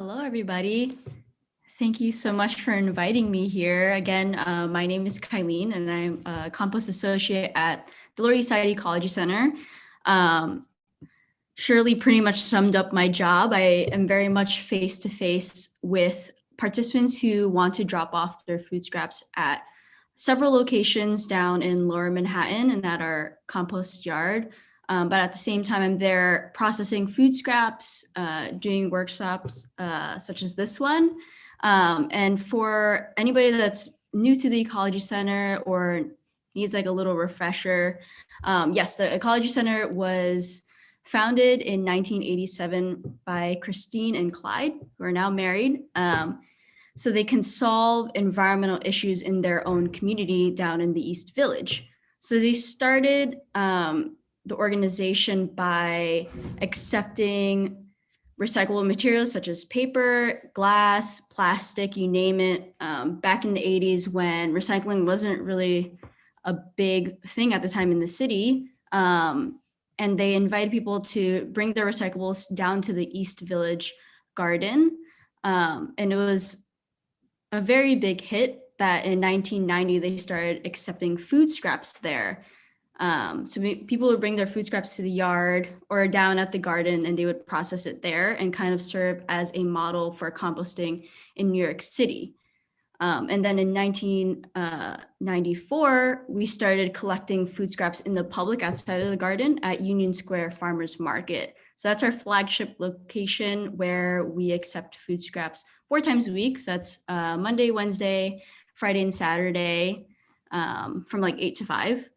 Hello, everybody. Thank you so much for inviting me here. Again, my name is Kyleen, and I'm a Compost Associate at the East River Ecology Center. Shirley pretty much summed up my job. I am very much face-to-face with participants who want to drop off their food scraps at several locations down in Lower Manhattan and at our compost yard. But at the same time, I'm there processing food scraps, doing workshops such as this one. And for anybody that's new to the Ecology Center or needs like a little refresher, yes, the Ecology Center was founded in 1987 by Christine and Clyde, who are now married. So they can solve environmental issues in their own community down in the East Village. So they started the organization by accepting recyclable materials such as paper, glass, plastic, you name it. Back in the 80s when recycling wasn't really a big thing at the time in the city. And they invited people to bring their recyclables down to the East Village garden. And it was a very big hit that in 1990, they started accepting food scraps there. So people would bring their food scraps to the yard or down at the garden, and they would process it there and kind of serve as a model for composting in New York City. And then in 1994, we started collecting food scraps in the public outside of the garden at Union Square Farmers Market. So that's our flagship location where we accept food scraps 4 times a week. So that's Monday, Wednesday, Friday, and Saturday from like 8 to 5.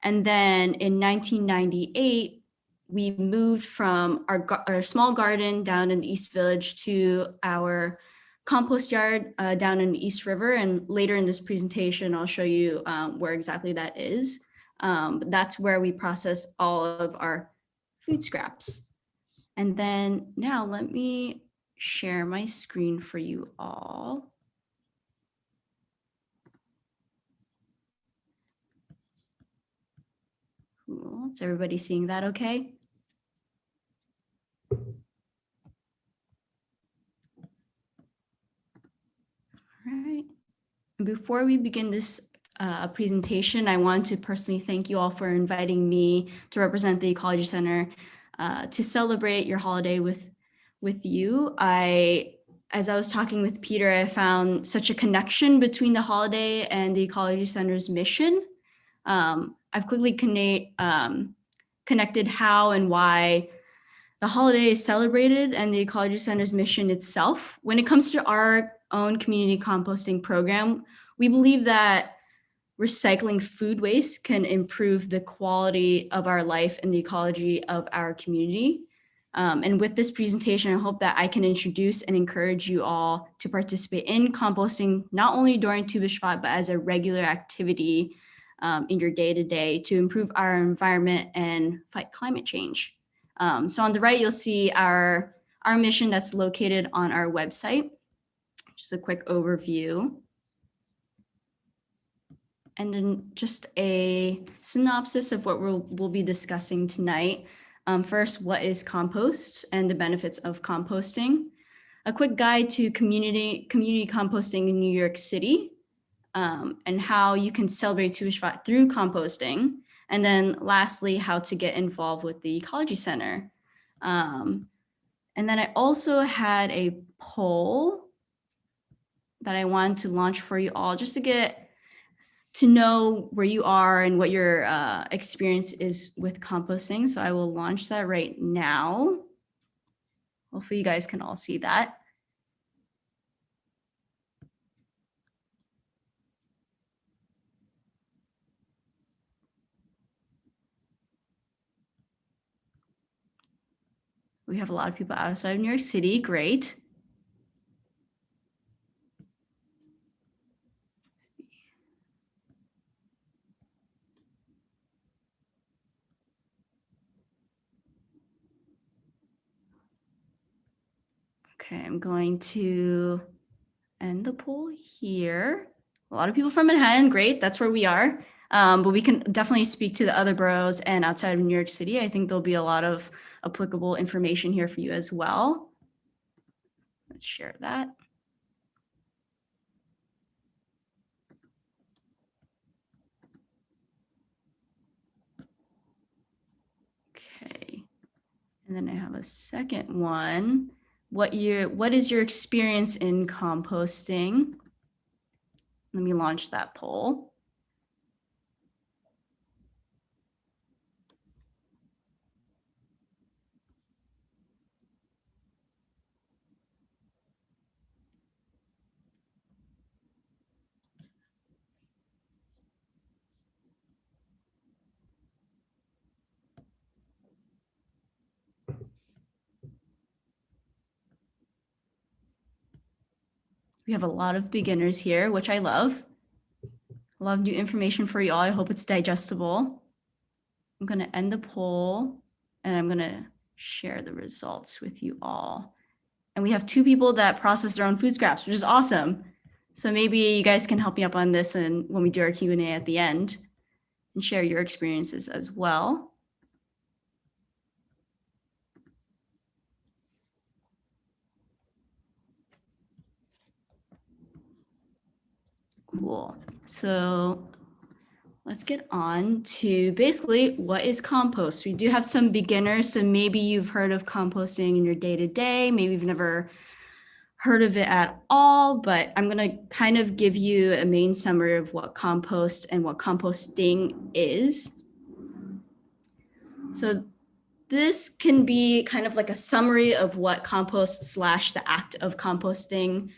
And then in 1998, we moved from our small garden down in the East Village to our compost yard down in the East River. And later in this presentation, I'll show you where exactly that is. But that's where we process all of our food scraps. And then now let me share my screen for you all. Cool. Is everybody seeing that okay? All right. Before we begin this presentation, I want to personally thank you all for inviting me to represent the Ecology Center to celebrate your holiday with you. As I was talking with Peter, I found such a connection between the holiday and the Ecology Center's mission. I've quickly connected how and why the holiday is celebrated and the Ecology Center's mission itself. When it comes to our own community composting program, we believe that recycling food waste can improve the quality of our life and the ecology of our community. And with this presentation, I hope that I can introduce and encourage you all to participate in composting, not only during Tu B'Shvat, but as a regular activity in your day-to-day to improve our environment and fight climate change. So on the right, you'll see our mission that's located on our website. Just a quick overview. And then just a synopsis of what we'll be discussing tonight. First, what is compost and the benefits of composting? A quick guide to community composting in New York City, and how you can celebrate Tu B'Shvat through composting. And then lastly, how to get involved with the Ecology Center. And then I also had a poll that I wanted to launch for you all just to get to know where you are and what your experience is with composting. So I will launch that right now. Hopefully you guys can all see that. We have a lot of people outside of New York City, great. Okay, I'm going to end the poll here. A lot of people from Manhattan, great, that's where we are. But we can definitely speak to the other boroughs and outside of New York City. I think there'll be a lot of applicable information here for you as well. Let's share that. Okay. And then I have a second one. What is your experience in composting? Let me launch that poll. We have a lot of beginners here, which I love. A lot of new information for you all. I hope it's digestible. I'm going to end the poll and I'm going to share the results with you all. And we have 2 people that process their own food scraps, which is awesome. So maybe you guys can help me up on this and when we do our Q&A at the end and share your experiences as well. Cool. So let's get on to basically what is compost. We do have some beginners, so maybe you've heard of composting in your day-to-day, maybe you've never heard of it at all, but I'm going to kind of give you a main summary of what compost and what composting is. So this can be kind of like a summary of what compost / the act of composting.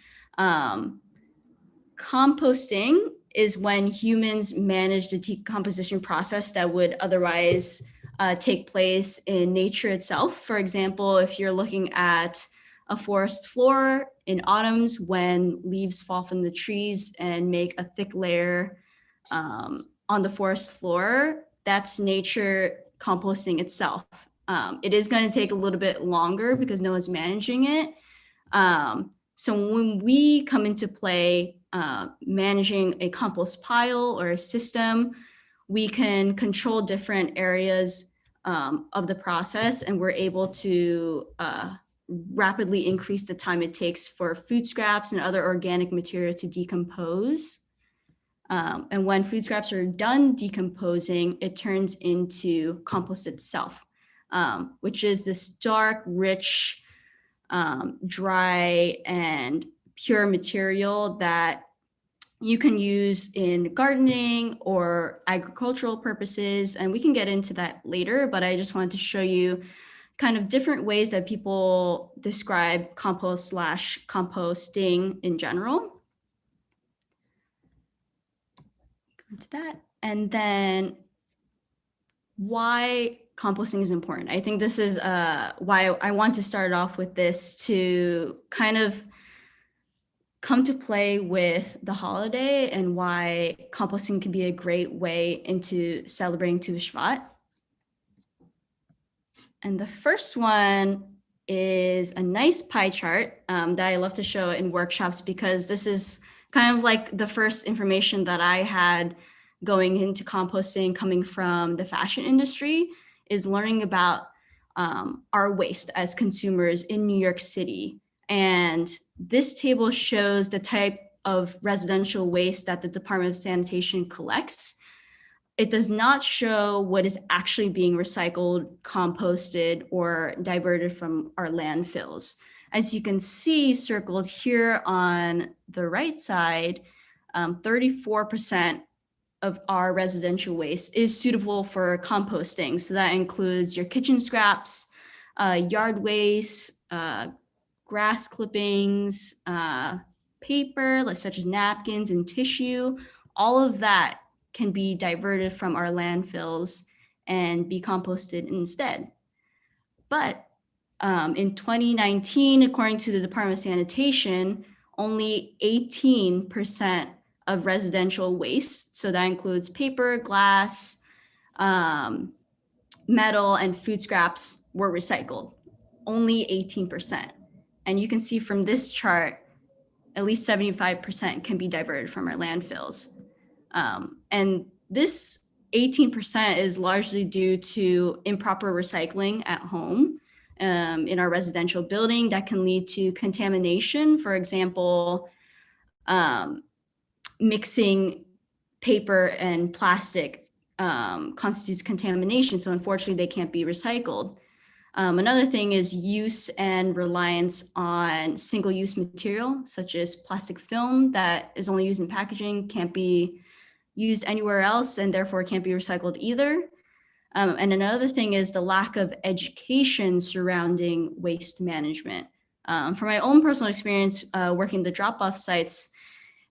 Composting is when humans manage the decomposition process that would otherwise take place in nature itself. For example, if you're looking at a forest floor in autumns when leaves fall from the trees and make a thick layer on the forest floor, that's nature composting itself. It is going to take a little bit longer because no one's managing it. So when we come into play, managing a compost pile or a system, we can control different areas of the process, and we're able to rapidly increase the time it takes for food scraps and other organic material to decompose. And when food scraps are done decomposing, it turns into compost itself, which is this dark, rich, dry, and pure material that you can use in gardening or agricultural purposes. And we can get into that later, but I just wanted to show you kind of different ways that people describe compost / composting in general. Go to that. And then why composting is important. I think this is why I want to start off with this, to kind of come to play with the holiday and why composting can be a great way into celebrating Tu B'Shvat. And the first one is a nice pie chart that I love to show in workshops, because this is kind of like the first information that I had going into composting, coming from the fashion industry, is learning about our waste as consumers in New York City. And this table shows the type of residential waste that the Department of Sanitation collects. It does not show what is actually being recycled, composted, or diverted from our landfills. As you can see circled here on the right side, 34% of our residential waste is suitable for composting. So that includes your kitchen scraps, yard waste, grass clippings, paper, such as napkins and tissue. All of that can be diverted from our landfills and be composted instead. But in 2019, according to the Department of Sanitation, only 18% of residential waste, so that includes paper, glass, metal, and food scraps, were recycled. Only 18%. And you can see from this chart, at least 75% can be diverted from our landfills. And this 18% is largely due to improper recycling at home. in our residential building that can lead to contamination. For example, mixing paper and plastic constitutes contamination. So unfortunately, they can't be recycled. Another thing is use and reliance on single-use material, such as plastic film that is only used in packaging, can't be used anywhere else, and therefore can't be recycled either. And another thing is the lack of education surrounding waste management. From my own personal experience working the drop-off sites,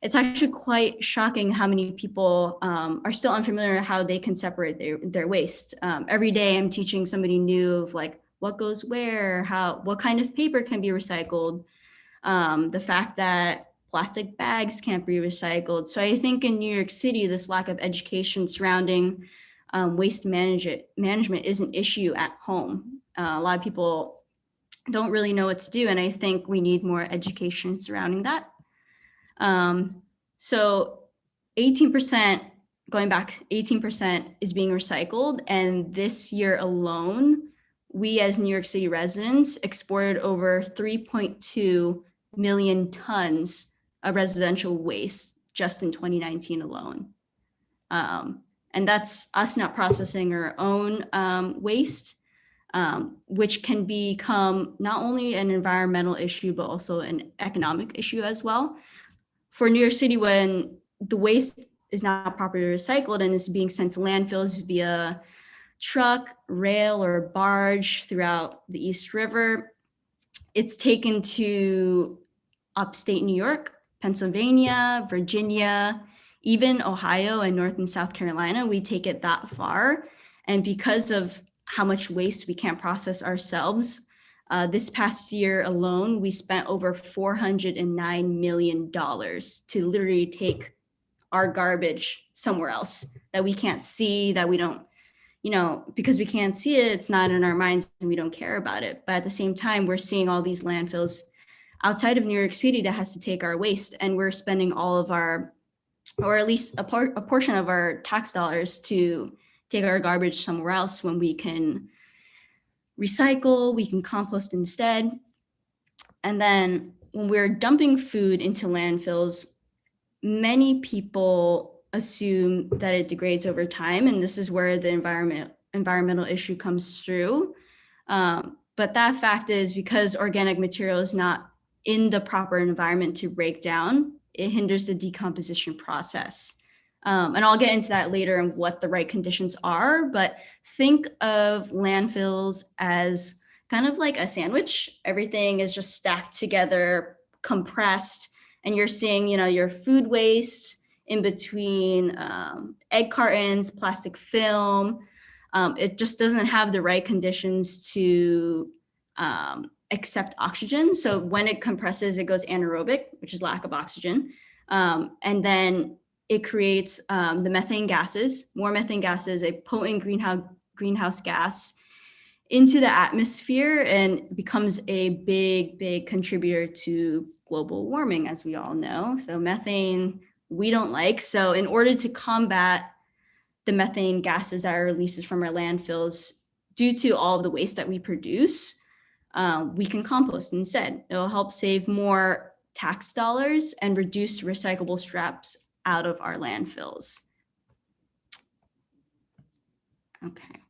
it's actually quite shocking how many people are still unfamiliar how they can separate their waste. Every day I'm teaching somebody new of like what goes where, what kind of paper can be recycled, the fact that plastic bags can't be recycled. So I think in New York City, this lack of education surrounding waste management is an issue at home. A lot of people don't really know what to do, and I think we need more education surrounding that. So 18%, going back, 18% is being recycled. And this year alone, we as New York City residents exported over 3.2 million tons of residential waste just in 2019 alone. And that's us not processing our own waste, which can become not only an environmental issue, but also an economic issue as well. For New York City, when the waste is not properly recycled and is being sent to landfills via truck, rail, or barge throughout the East River, it's taken to upstate New York, Pennsylvania, Virginia, even Ohio and North and South Carolina. We take it that far. And because of how much waste we can't process ourselves, this past year alone, we spent over $409 million to literally take our garbage somewhere else that we can't see, that we don't, because we can't see it, it's not in our minds and we don't care about it. But at the same time, we're seeing all these landfills outside of New York City that has to take our waste, and we're spending all of our, or at least a portion of our tax dollars to take our garbage somewhere else when we can recycle, we can compost instead. And then when we're dumping food into landfills, many people assume that it degrades over time, and this is where the environmental issue comes through. But that fact is, because organic material is not in the proper environment to break down, it hinders the decomposition process. And I'll get into that later and what the right conditions are, but think of landfills as kind of like a sandwich. Everything is just stacked together, compressed, and you're seeing, your food waste in between egg cartons, plastic film. It just doesn't have the right conditions to accept oxygen. So when it compresses, it goes anaerobic, which is lack of oxygen. And then it creates the methane gases, more methane gases, a potent greenhouse gas into the atmosphere, and becomes a big contributor to global warming, as we all know. So methane, we don't like. So in order to combat the methane gases that are released from our landfills due to all of the waste that we produce, we can compost instead. It'll help save more tax dollars and reduce recyclable scraps out of our landfills. Okay.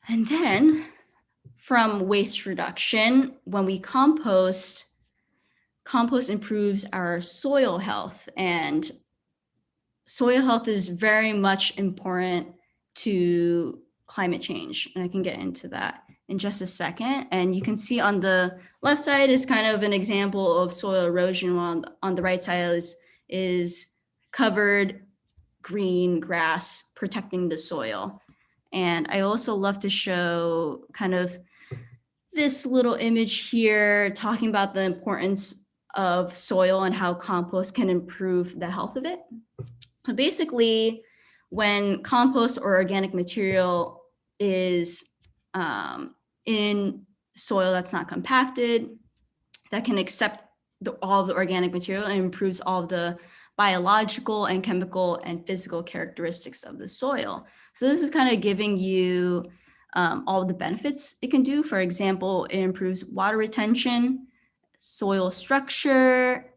And then from waste reduction, when we compost improves our soil health, and soil health is very much important to climate change. And I can get into that in just a second. And you can see on the left side is kind of an example of soil erosion, while on the right side is covered green grass protecting the soil. And I also love to show kind of this little image here talking about the importance of soil and how compost can improve the health of it. So basically, when compost or organic material is in soil that's not compacted, that can accept all of the organic material and improves all of the biological and chemical and physical characteristics of the soil. So this is kind of giving you all of the benefits it can do. For example, it improves water retention, soil structure,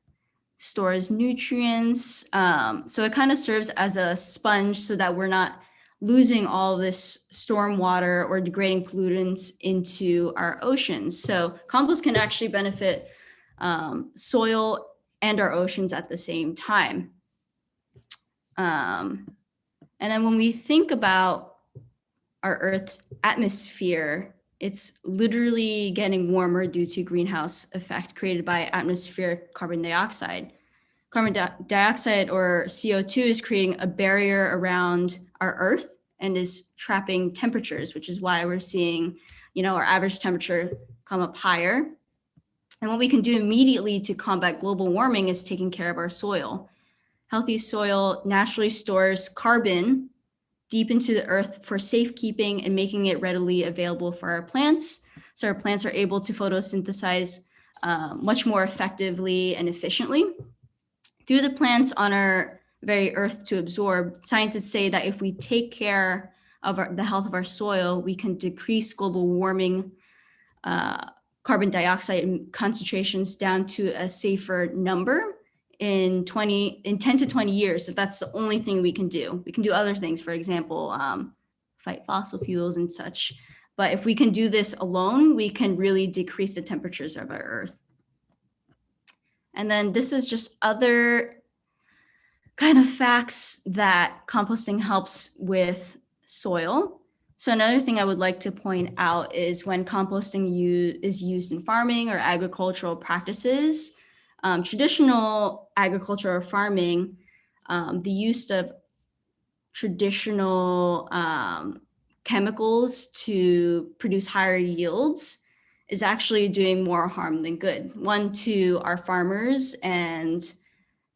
stores nutrients. So it kind of serves as a sponge so that we're not losing all of this storm water or degrading pollutants into our oceans. So compost can actually benefit soil and our oceans at the same time. And then when we think about our Earth's atmosphere, it's literally getting warmer due to greenhouse effect created by atmospheric carbon dioxide. Carbon dioxide, or CO2, is creating a barrier around our Earth and is trapping temperatures, which is why we're seeing, our average temperature come up higher. And what we can do immediately to combat global warming is taking care of our soil. Healthy soil naturally stores carbon deep into the earth for safekeeping and making it readily available for our plants. So our plants are able to photosynthesize much more effectively and efficiently. Through the plants on our very earth to absorb, scientists say that if we take care of the health of our soil, we can decrease global warming carbon dioxide concentrations down to a safer number in 10 to 20 years. So that's the only thing we can do. We can do other things, for example, fight fossil fuels and such. But if we can do this alone, we can really decrease the temperatures of our earth. And then this is just other kind of facts that composting helps with soil. So another thing I would like to point out is when composting is used in farming or agricultural practices, traditional agriculture or farming, the use of traditional chemicals to produce higher yields is actually doing more harm than good. One, to our farmers and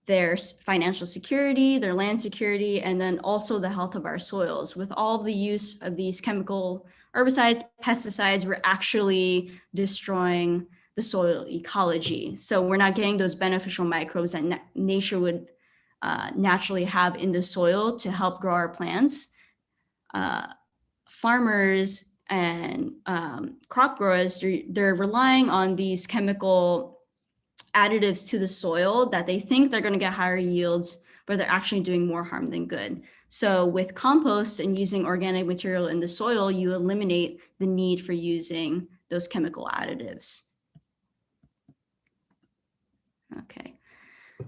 their financial security, their land security, and then also the health of our soils. With all the use of these chemical herbicides, pesticides, we're actually destroying the soil ecology. So we're not getting those beneficial microbes that nature would naturally have in the soil to help grow our plants. Farmers and crop growers, they're relying on these chemical additives to the soil that they think they're going to get higher yields, but they're actually doing more harm than good. So with compost and using organic material in the soil, you eliminate the need for using those chemical additives. Okay,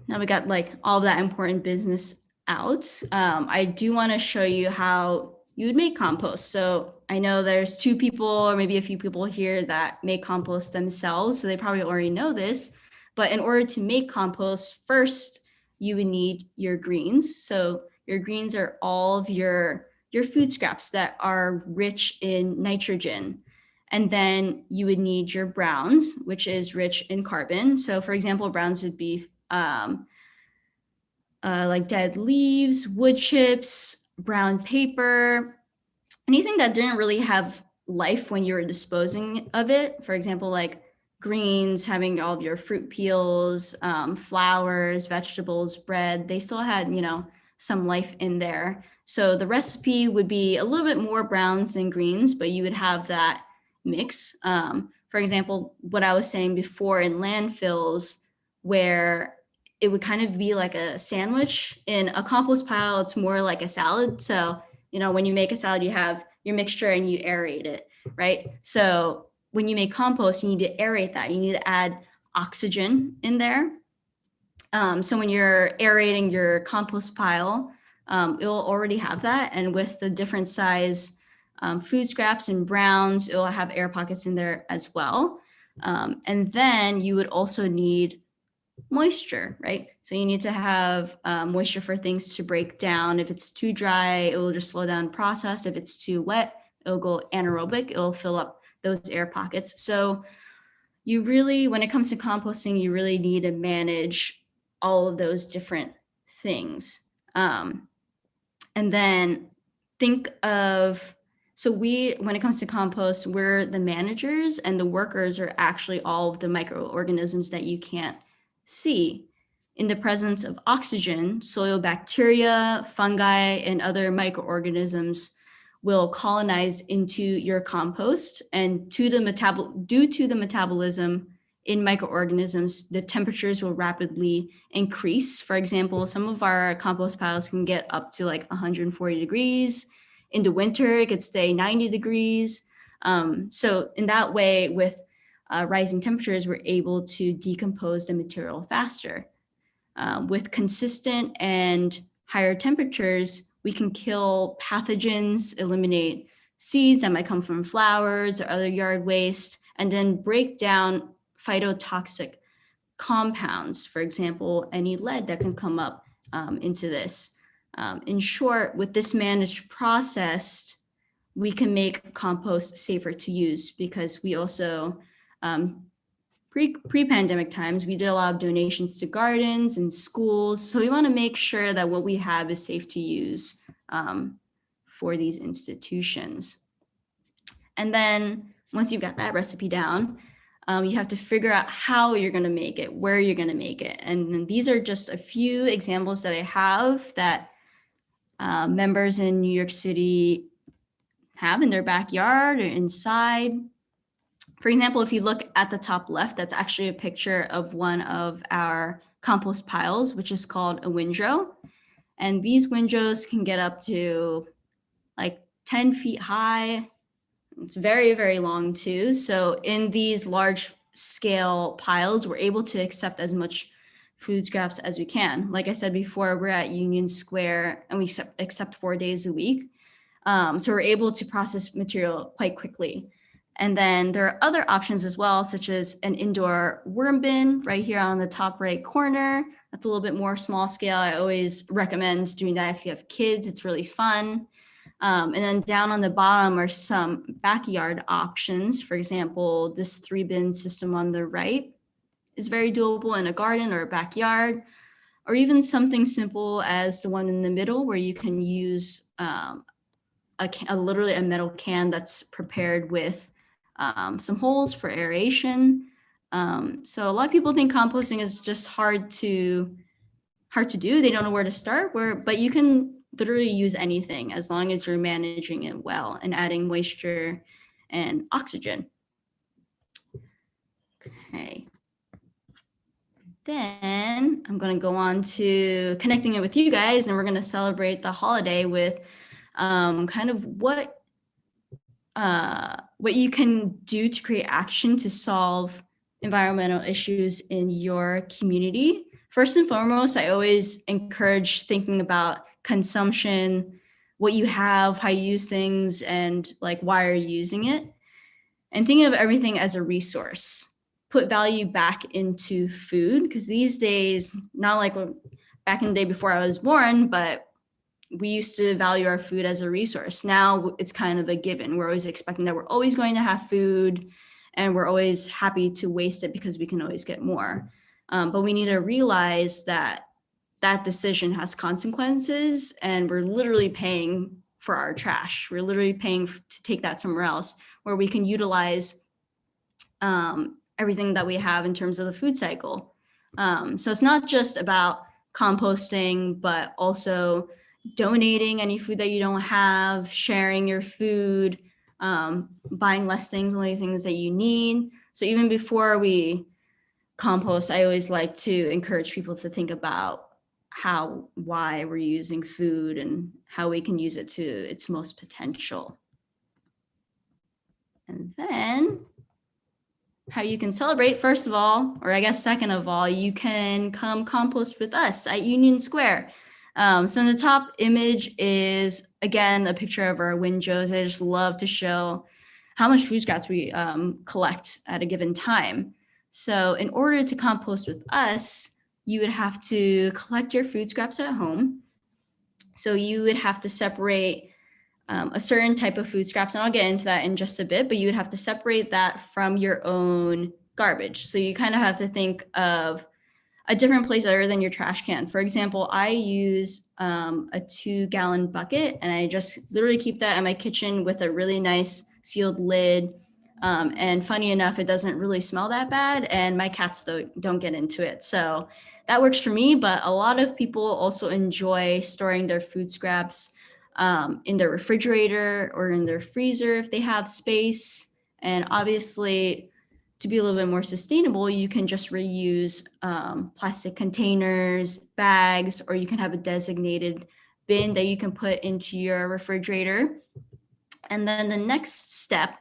now we got like all that important business out. I do want to show you how you would make compost. So I know there's two people or maybe a few people here that make compost themselves, so they probably already know this. But in order to make compost, first you would need your greens. So your greens are all of your food scraps that are rich in nitrogen. And then you would need your browns, which is rich in carbon. So for example, browns would be like dead leaves, wood chips, brown paper, anything that didn't really have life when you were disposing of it. For example, like greens, having all of your fruit peels, flowers, vegetables, bread, they still had, some life in there. So the recipe would be a little bit more browns than greens, but you would have that mix. For example, what I was saying before in landfills, where it would kind of be like a sandwich. In a compost pile, it's more like a salad. So, when you make a salad, you have your mixture and you aerate it, right? So when you make compost, you need to aerate that. You need to add oxygen in there. So when you're aerating your compost pile, it will already have that. And with the different size food scraps and browns, it will have air pockets in there as well. And then you would also need moisture, right? So you need to have moisture for things to break down. If it's too dry, it will just slow down the process. If it's too wet, it'll go anaerobic. It'll fill up those air pockets. So you really, when it comes to composting, you really need to manage all of those different things. And then think of, so when it comes to compost, we're the managers and the workers are actually all of the microorganisms that you can't see. In the presence of oxygen, soil bacteria, fungi, and other microorganisms will colonize into your compost, and due to the metabolism in microorganisms, the temperatures will rapidly increase. For example, some of our compost piles can get up to like 140 degrees. In the winter, it could stay 90 degrees. So in that way, with rising temperatures, we're able to decompose the material faster. With consistent and higher temperatures, we can kill pathogens, eliminate seeds that might come from flowers or other yard waste, and then break down phytotoxic compounds, for example, any lead that can come up into this. In short, with this managed process, we can make compost safer to use, because we also, pre-pandemic times, we did a lot of donations to gardens and schools. So we want to make sure that what we have is safe to use for these institutions. And then once you've got that recipe down, you have to figure out how you're going to make it, where you're going to make it. And then these are just a few examples that I have that members in New York City have in their backyard or inside. For example, if you look at the top left, that's actually a picture of one of our compost piles, which is called a windrow. And these windrows can get up to like 10 feet high. It's very, very long too. So in these large scale piles, we're able to accept as much food scraps as we can. Like I said before, we're at Union Square and we accept 4 days a week. So we're able to process material quite quickly. And then there are other options as well, such as an indoor worm bin right here on the top right corner. That's a little bit more small scale. I always recommend doing that if you have kids. It's really fun. And then down on the bottom are some backyard options. For example, this 3-bin system on the right is very doable in a garden or a backyard, or even something simple as the one in the middle, where you can use literally a metal can that's prepared with some holes for aeration. So a lot of people think composting is just hard to do. They don't know where to start, but you can literally use anything as long as you're managing it well and adding moisture and oxygen. Okay. Then I'm going to go on to connecting it with you guys, and we're going to celebrate the holiday with kind of what you can do to create action to solve environmental issues in your community. First and foremost, I always encourage thinking about consumption, what you have, how you use things, and like why are you using it? And think of everything as a resource. Put value back into food, because these days, not like back in the day before I was born, but we used to value our food as a resource. Now it's kind of a given. We're always expecting that we're always going to have food, and we're always happy to waste it because we can always get more. But we need to realize that that decision has consequences, and we're literally paying for our trash. We're literally paying to take that somewhere else where we can utilize everything that we have in terms of the food cycle. So it's not just about composting, but also donating any food that you don't have, sharing your food, buying less things, only things that you need. So even before we compost, I always like to encourage people to think about why we're using food and how we can use it to its most potential. And then how you can celebrate, first of all, or I guess second of all, you can come compost with us at Union Square. So in the top image is, again, a picture of our windrows. I just love to show how much food scraps we collect at a given time. So in order to compost with us, you would have to collect your food scraps at home. So you would have to separate a certain type of food scraps, and I'll get into that in just a bit, but you would have to separate that from your own garbage. So you kind of have to think of a different place other than your trash can. For example, I use a 2-gallon bucket, and I just literally keep that in my kitchen with a really nice sealed lid. And funny enough, it doesn't really smell that bad, and my cats don't get into it. So that works for me, but a lot of people also enjoy storing their food scraps in their refrigerator or in their freezer if they have space. And obviously, to be a little bit more sustainable, you can just reuse plastic containers, bags, or you can have a designated bin that you can put into your refrigerator. And then the next step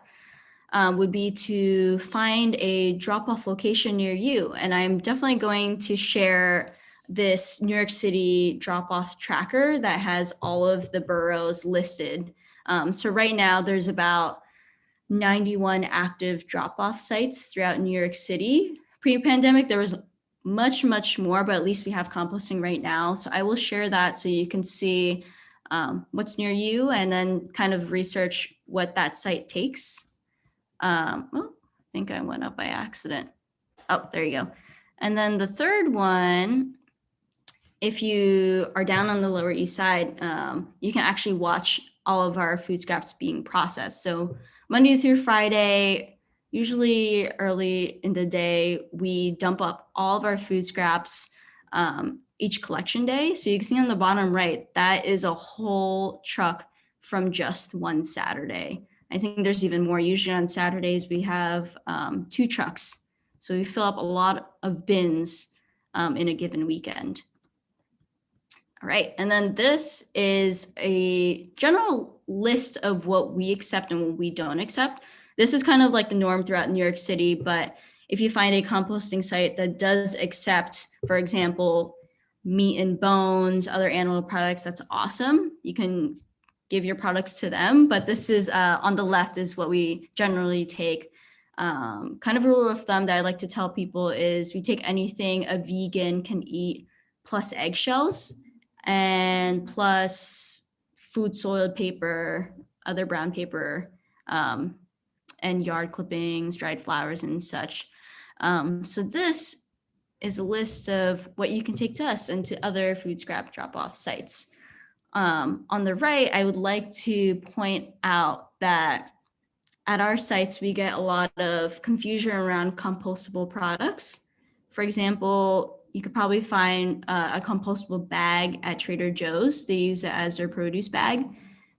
would be to find a drop-off location near you. And I'm definitely going to share this New York City drop-off tracker that has all of the boroughs listed. So right now there's about 91 active drop-off sites throughout New York City. Pre-pandemic, there was much, much more, but at least we have composting right now. So I will share that so you can see what's near you and then kind of research what that site takes. I think I went up by accident. Oh, there you go. And then the third one, if you are down on the Lower East Side, you can actually watch all of our food scraps being processed. So Monday through Friday, usually early in the day, we dump up all of our food scraps each collection day. So you can see on the bottom right, that is a whole truck from just one Saturday. I think there's even more. Usually on Saturdays, we have 2 trucks. So we fill up a lot of bins in a given weekend. All right, and then this is a general list of what we accept and what we don't accept. This is kind of like the norm throughout New York City, but if you find a composting site that does accept, for example, meat and bones, other animal products, that's awesome. You can give your products to them, but this is on the left is what we generally take. Kind of a rule of thumb that I like to tell people is we take anything a vegan can eat plus eggshells and plus food soiled paper, other brown paper, and yard clippings, dried flowers and such. So this is a list of what you can take to us and to other food scrap drop-off sites. On the right, I would like to point out that at our sites, we get a lot of confusion around compostable products. For example, you could probably find a compostable bag at Trader Joe's. They use it as their produce bag.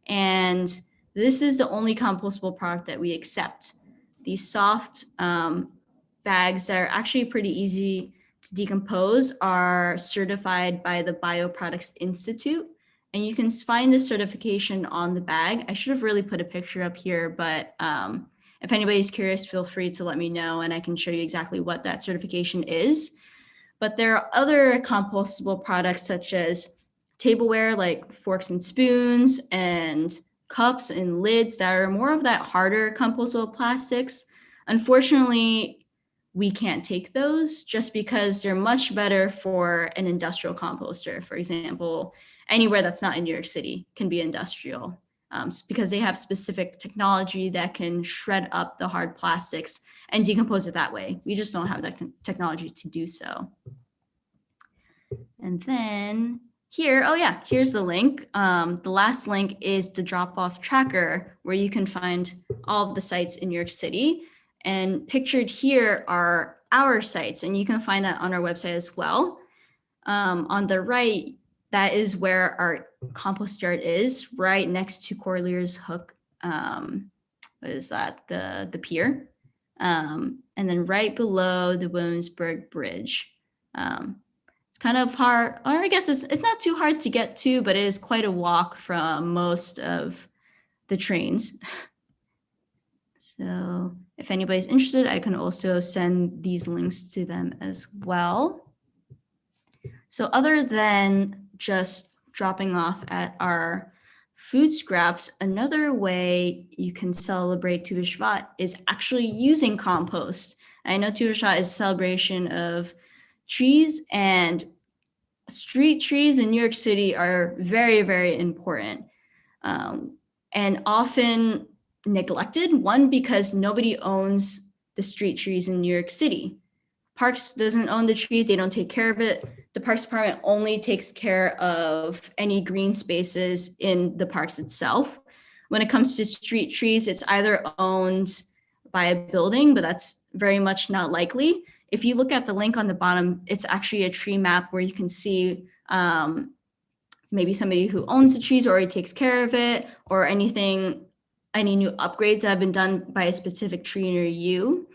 And this is the only compostable product that we accept. These soft bags that are actually pretty easy to decompose are certified by the Bioproducts Institute. And you can find this certification on the bag. I should have really put a picture up here, but if anybody's curious, feel free to let me know and I can show you exactly what that certification is. But there are other compostable products such as tableware like forks and spoons and cups and lids that are more of that harder compostable plastics. Unfortunately, we can't take those just because they're much better for an industrial composter. For example, anywhere that's not in New York City can be industrial because they have specific technology that can shred up the hard plastics and decompose it that way. We just don't have that technology to do so. And then here, oh yeah, here's the link. The last link is the Dropoff Tracker, where you can find all of the sites in New York City. And pictured here are our sites, and you can find that on our website as well. On the right, that is where our compost yard is, right next to Corlear's Hook. What is that? The pier. And then right below the Williamsburg Bridge. It's kind of hard, or I guess it's not too hard to get to, but it is quite a walk from most of the trains. So if anybody's interested, I can also send these links to them as well. So other than just dropping off at our food scraps, another way you can celebrate Tu B'Shvat is actually using compost. I know Tu B'Shvat is a celebration of trees, and street trees in New York City are very, very important and often neglected. One, because nobody owns the street trees in New York City. Parks doesn't own the trees, they don't take care of it. The Parks Department only takes care of any green spaces in the parks itself. When it comes to street trees, it's either owned by a building, but that's very much not likely. If you look at the link on the bottom, it's actually a tree map where you can see maybe somebody who owns the trees or already takes care of it, or any new upgrades that have been done by a specific tree near you.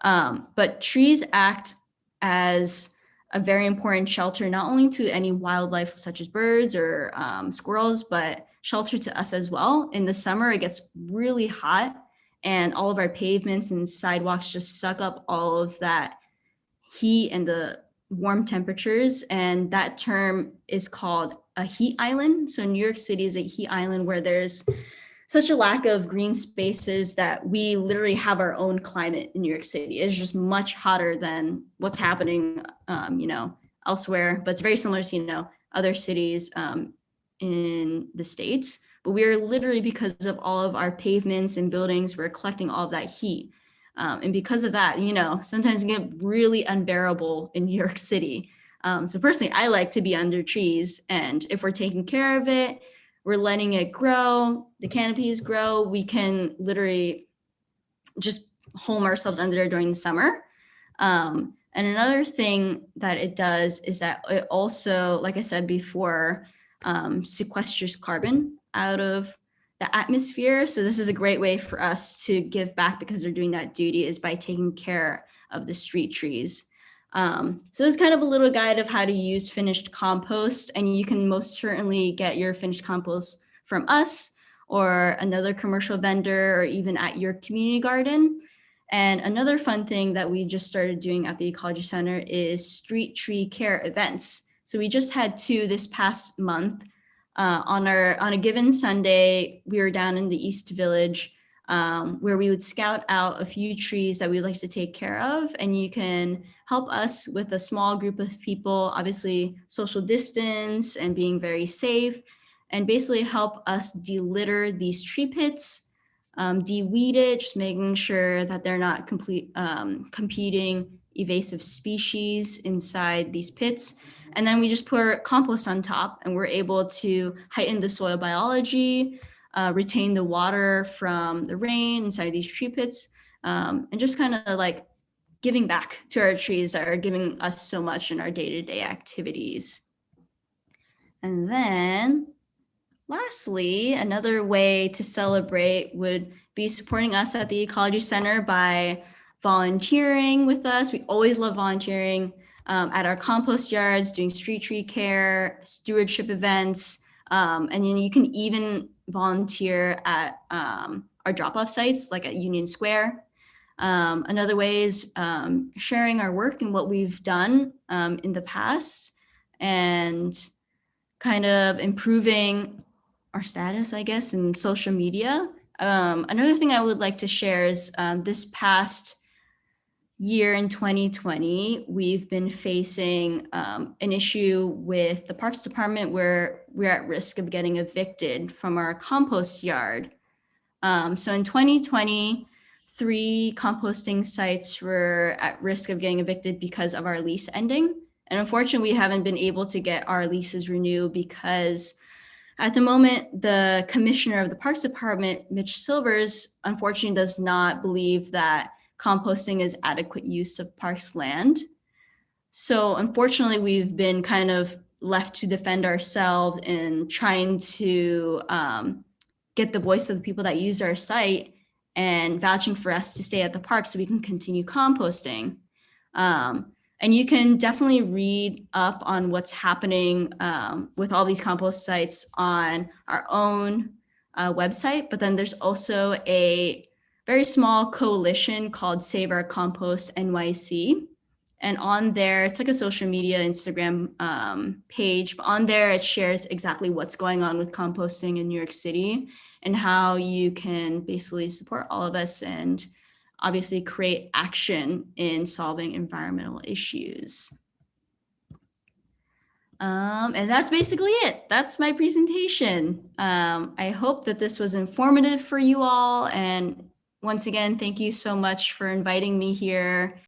But trees act as a very important shelter, not only to any wildlife such as birds or squirrels, but shelter to us as well. In the summer, it gets really hot, and all of our pavements and sidewalks just suck up all of that heat and the warm temperatures. And that term is called a heat island. So New York City is a heat island where there's such a lack of green spaces that we literally have our own climate in New York City. It's just much hotter than what's happening, elsewhere. But it's very similar to, other cities in the States. But we are literally, because of all of our pavements and buildings, we're collecting all of that heat. And because of that, sometimes it can get really unbearable in New York City. So personally, I like to be under trees. And if we're taking care of it, we're letting it grow, the canopies grow, we can literally just home ourselves under there during the summer. And another thing that it does is that it also, like I said before, sequesters carbon out of the atmosphere. So this is a great way for us to give back, because they're doing that duty, is by taking care of the street trees. So this is kind of a little guide of how to use finished compost, and you can most certainly get your finished compost from us or another commercial vendor, or even at your community garden. And another fun thing that we just started doing at the Ecology Center is street tree care events. So we just had 2 this past month. On a given Sunday, we were down in the East Village, where we would scout out a few trees that we'd like to take care of. And you can help us with a small group of people, obviously social distance and being very safe, and basically help us de-litter these tree pits, de-weed it, just making sure that they're not competing invasive species inside these pits. And then we just put compost on top, and we're able to heighten the soil biology, retain the water from the rain inside these tree pits, and just kind of like giving back to our trees that are giving us so much in our day-to-day activities. And then lastly, another way to celebrate would be supporting us at the Ecology Center by volunteering with us. We always love volunteering at our compost yards, doing street tree care, stewardship events, and then you can even volunteer at our drop-off sites, like at Union Square. Another way is sharing our work and what we've done in the past, and kind of improving our status, I guess, in social media. Another thing I would like to share is this past year in 2020, we've been facing an issue with the Parks Department where we're at risk of getting evicted from our compost yard. So in 2020, 3 composting sites were at risk of getting evicted because of our lease ending. And unfortunately, we haven't been able to get our leases renewed because at the moment, the commissioner of the Parks Department, Mitch Silvers, unfortunately does not believe that composting is adequate use of parks land. So unfortunately, we've been kind of left to defend ourselves in trying to get the voice of the people that use our site and vouching for us to stay at the park so we can continue composting. And you can definitely read up on what's happening with all these compost sites on our own website, but then there's also a very small coalition called Save Our Compost NYC. And on there, it's like a social media Instagram page, but on there it shares exactly what's going on with composting in New York City and how you can basically support all of us and obviously create action in solving environmental issues. And that's basically it. That's my presentation. I hope that this was informative for you all. And once again, thank you so much for inviting me here.